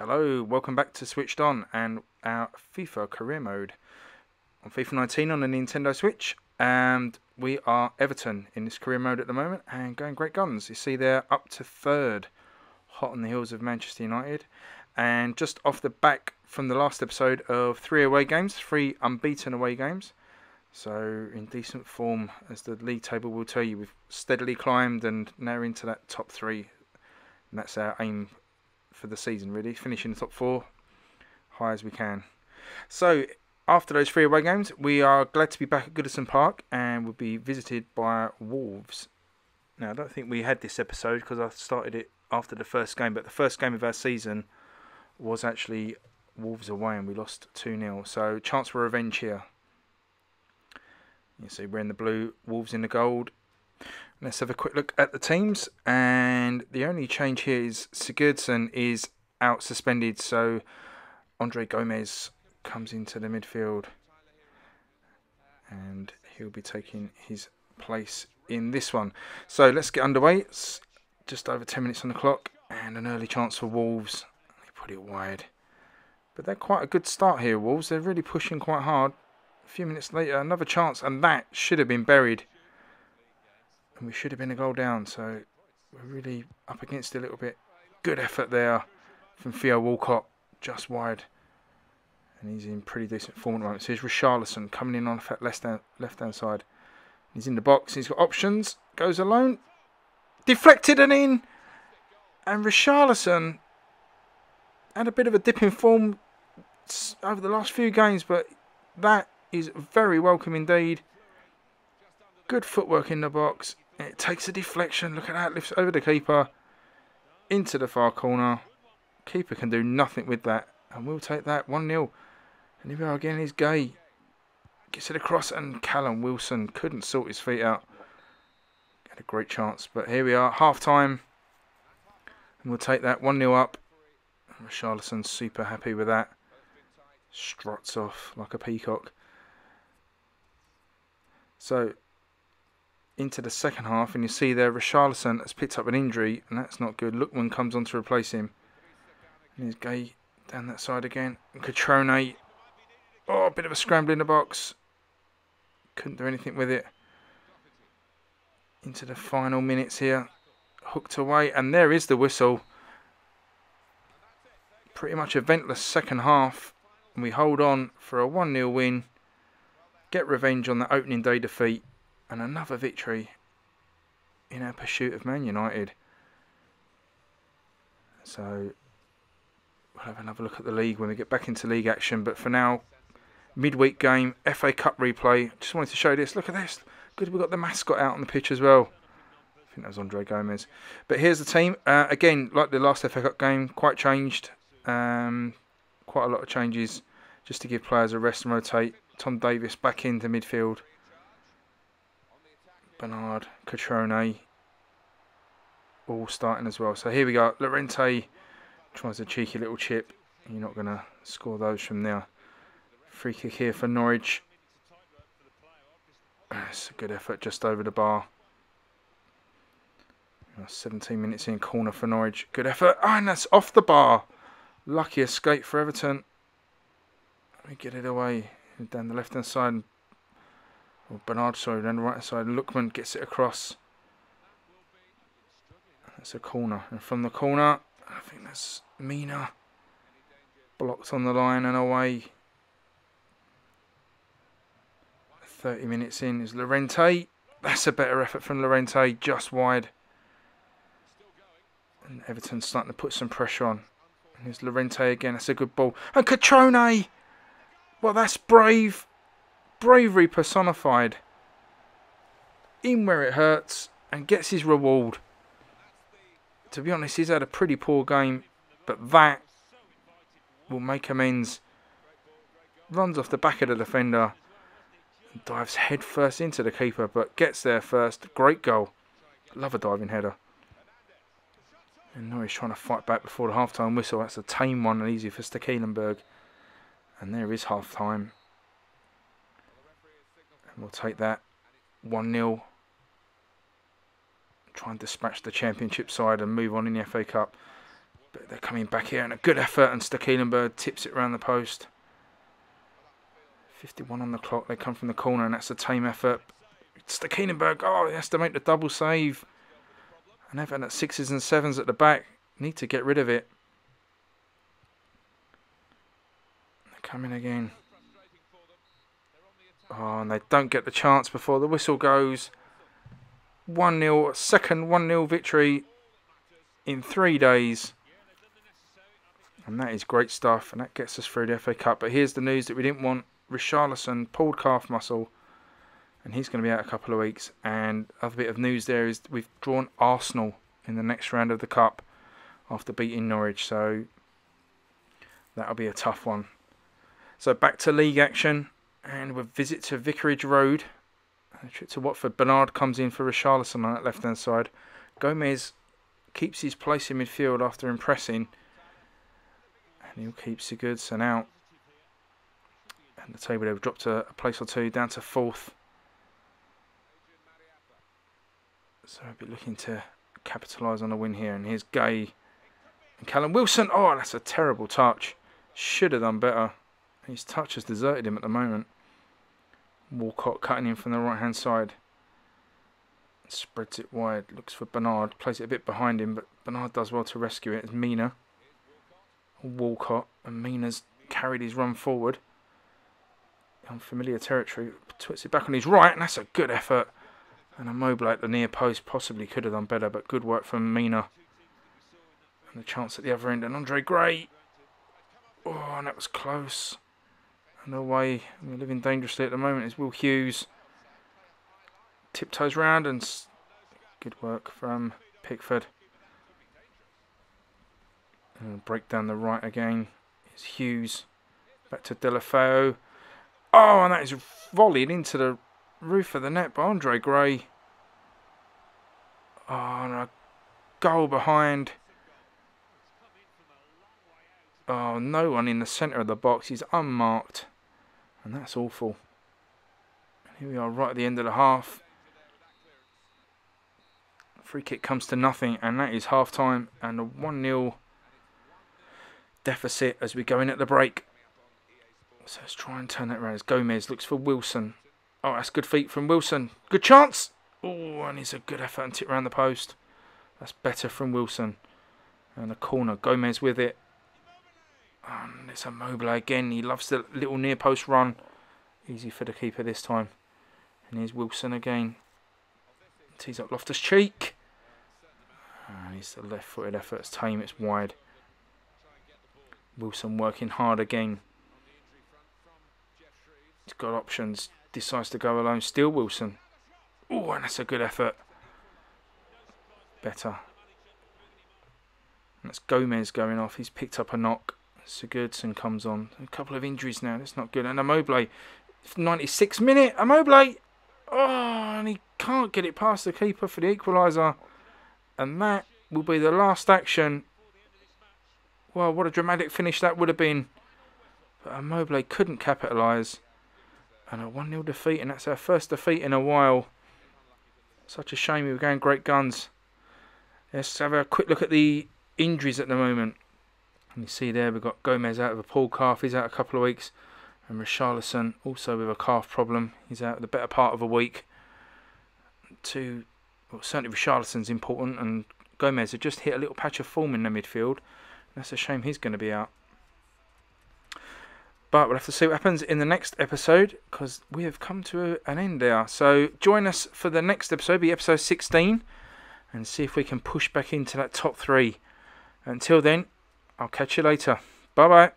Hello, welcome back to Switched On and our FIFA career mode on FIFA 19 on the Nintendo Switch. And we are Everton in this career mode at the moment and going great guns. You see they're up to third, hot on the heels of Manchester United. And just off the back from the last episode of 3 away games, 3 unbeaten away games. So in decent form, as the league table will tell you, we've steadily climbed and now into that top 3. And that's our aim for the season, really, finishing the top 4 high as we can. So after those 3 away games, we are glad to be back at Goodison Park and we'll be visited by Wolves. Now I don't think we had this episode because I started it after the first game, but the first game of our season was actually Wolves away and we lost 2-0, so chance for revenge here. You see we're in the blue, Wolves in the gold. Let's have a quick look at the teams, and the only change here is Sigurdsson is out suspended, so Andre Gomez comes into the midfield and he'll be taking his place in this one. So let's get underway. It's just over 10 minutes on the clock and an early chance for Wolves. They put it wide, but they're quite a good start here, Wolves. They're really pushing quite hard. A few minutes later, another chance, and that should have been buried. And we should have been a goal down, so we're really up against it a little bit. Good effort there from Theo Walcott, just wide. And he's in pretty decent form at the moment. So here's Richarlison coming in on the left-hand side. He's in the box, he's got options, goes alone. Deflected and in! And Richarlison had a bit of a dip in form over the last few games, but that is very welcome indeed. Good footwork in the box. It takes a deflection. Look at that. Lifts over the keeper. Into the far corner. Keeper can do nothing with that. And we'll take that 1-0. And here we are again. He's Gay. Gets it across. And Callum Wilson couldn't sort his feet out. Had a great chance. But here we are. Half time. And we'll take that 1-0 up. And Richarlison's super happy with that. Struts off like a peacock. So into the second half, and you see there Richarlison has picked up an injury, and that's not good. Lookman comes on to replace him. And here's Gay down that side again. And Catrone. Oh, a bit of a scramble in the box. Couldn't do anything with it. Into the final minutes here. Hooked away, and there is the whistle. Pretty much eventless second half. And we hold on for a 1-0 win. Get revenge on the opening day defeat. And another victory in our pursuit of Man United. So we'll have another look at the league when we get back into league action. But for now, midweek game, FA Cup replay. Just wanted to show this. Look at this. Good, we've got the mascot out on the pitch as well. I think that was Andre Gomez. But here's the team. Again, like the last FA Cup game, quite changed. Quite a lot of changes just to give players a rest and rotate. Tom Davis back into midfield. Bernard, Catrone, all starting as well. So here we go. Llorente tries a cheeky little chip. You're not going to score those from there. Free kick here for Norwich. It's a good effort just over the bar. 17 minutes in, corner for Norwich. Good effort. Oh, and that's off the bar. Lucky escape for Everton. Let me get it away. Down the left-hand side. Or Bernard, sorry, down the right side. Lookman gets it across. That's a corner. And from the corner, I think that's Mina. Blocked on the line and away. 30 minutes in is Llorente. That's a better effort from Llorente, just wide. And Everton's starting to put some pressure on. And here's Llorente again. That's a good ball. And Catrone! Well, that's brave. Bravery personified. In where it hurts and gets his reward. To be honest, he's had a pretty poor game, but that will make amends. Runs off the back of the defender and dives head first into the keeper, but gets there first. Great goal. Love a diving header. And Norwich trying to fight back before the half-time whistle. That's a tame one and easy for Stekelenburg. And there is half-time. We'll take that 1-0. Try and dispatch the Championship side and move on in the FA Cup. But they're coming back here and a good effort, and Stekelenburg tips it around the post. 51 on the clock. They come from the corner and that's a tame effort. Stekelenburg, oh, he has to make the double save. And Everton at 6s and 7s at the back. Need to get rid of it. They're coming again. Oh, and they don't get the chance before the whistle goes. 1-0, second 1-0 victory in 3 days. And that is great stuff, and that gets us through the FA Cup. But here's the news that we didn't want. Richarlison pulled calf muscle, and he's going to be out a couple of weeks. And other bit of news there is we've drawn Arsenal in the next round of the Cup after beating Norwich. So that'll be a tough one. So back to league action, and we'll visit to Vicarage Road. A trip to Watford. Bernard comes in for Richarlison on that left-hand side. Gomez keeps his place in midfield after impressing. And he'll keep Sigurdsson out. And the table they've dropped a place or two down to 4th. So I'll be looking to capitalise on a win here. And here's Gay and Callum Wilson. Oh, that's a terrible touch. Should have done better. His touch has deserted him at the moment. Walcott cutting in from the right hand side. Spreads it wide. Looks for Bernard. Plays it a bit behind him, but Bernard does well to rescue it. It's Mina. Walcott. And Mina's carried his run forward. Unfamiliar territory. Puts it back on his right, and that's a good effort. And Immobile at the near post possibly could have done better, but good work from Mina. And the chance at the other end. And Andre Gray. Oh, and that was close. And away, we're living dangerously at the moment, is Will Hughes. Tiptoes round, and good work from Pickford. And break down the right again. It's Hughes. Back to Delafeu. Oh, and that is volleyed into the roof of the net by Andre Gray. Oh, and a goal behind. Oh, no one in the centre of the box. He's unmarked. And that's awful. And here we are right at the end of the half. Free kick comes to nothing. And that is half time. And a 1-0 deficit as we go in at the break. So let's try and turn that around. As Gomez looks for Wilson. Oh, that's good feet from Wilson. Good chance. Oh, and it's a good effort and tip around the post. That's better from Wilson. And a corner. Gomez with it. And it's Immobile again. He loves the little near post run. Easy for the keeper this time. And here's Wilson again. Tees up Loftus-Cheek. And he's the left footed effort. It's tame. It's wide. Wilson working hard again. He's got options. Decides to go alone. Still Wilson. Oh, and that's a good effort. Better. And that's Gomez going off. He's picked up a knock. Sigurdsson comes on. A couple of injuries now. That's not good. And Immobile. 96th minute. Immobile. Oh, and he can't get it past the keeper for the equaliser. And that will be the last action. Well, what a dramatic finish that would have been. But Immobile couldn't capitalise. And a 1-0 defeat. And that's our first defeat in a while. Such a shame. We were going great guns. Let's have a quick look at the injuries at the moment. And you see there we've got Gomez out of a pulled calf. He's out a couple of weeks. And Richarlison also with a calf problem. He's out the better part of a week. Well, certainly Richarlison's important. And Gomez had just hit a little patch of form in the midfield. That's a shame he's going to be out. But we'll have to see what happens in the next episode, because we have come to an end there. So join us for the next episode, be episode 16, and see if we can push back into that top 3. Until then, I'll catch you later. Bye bye.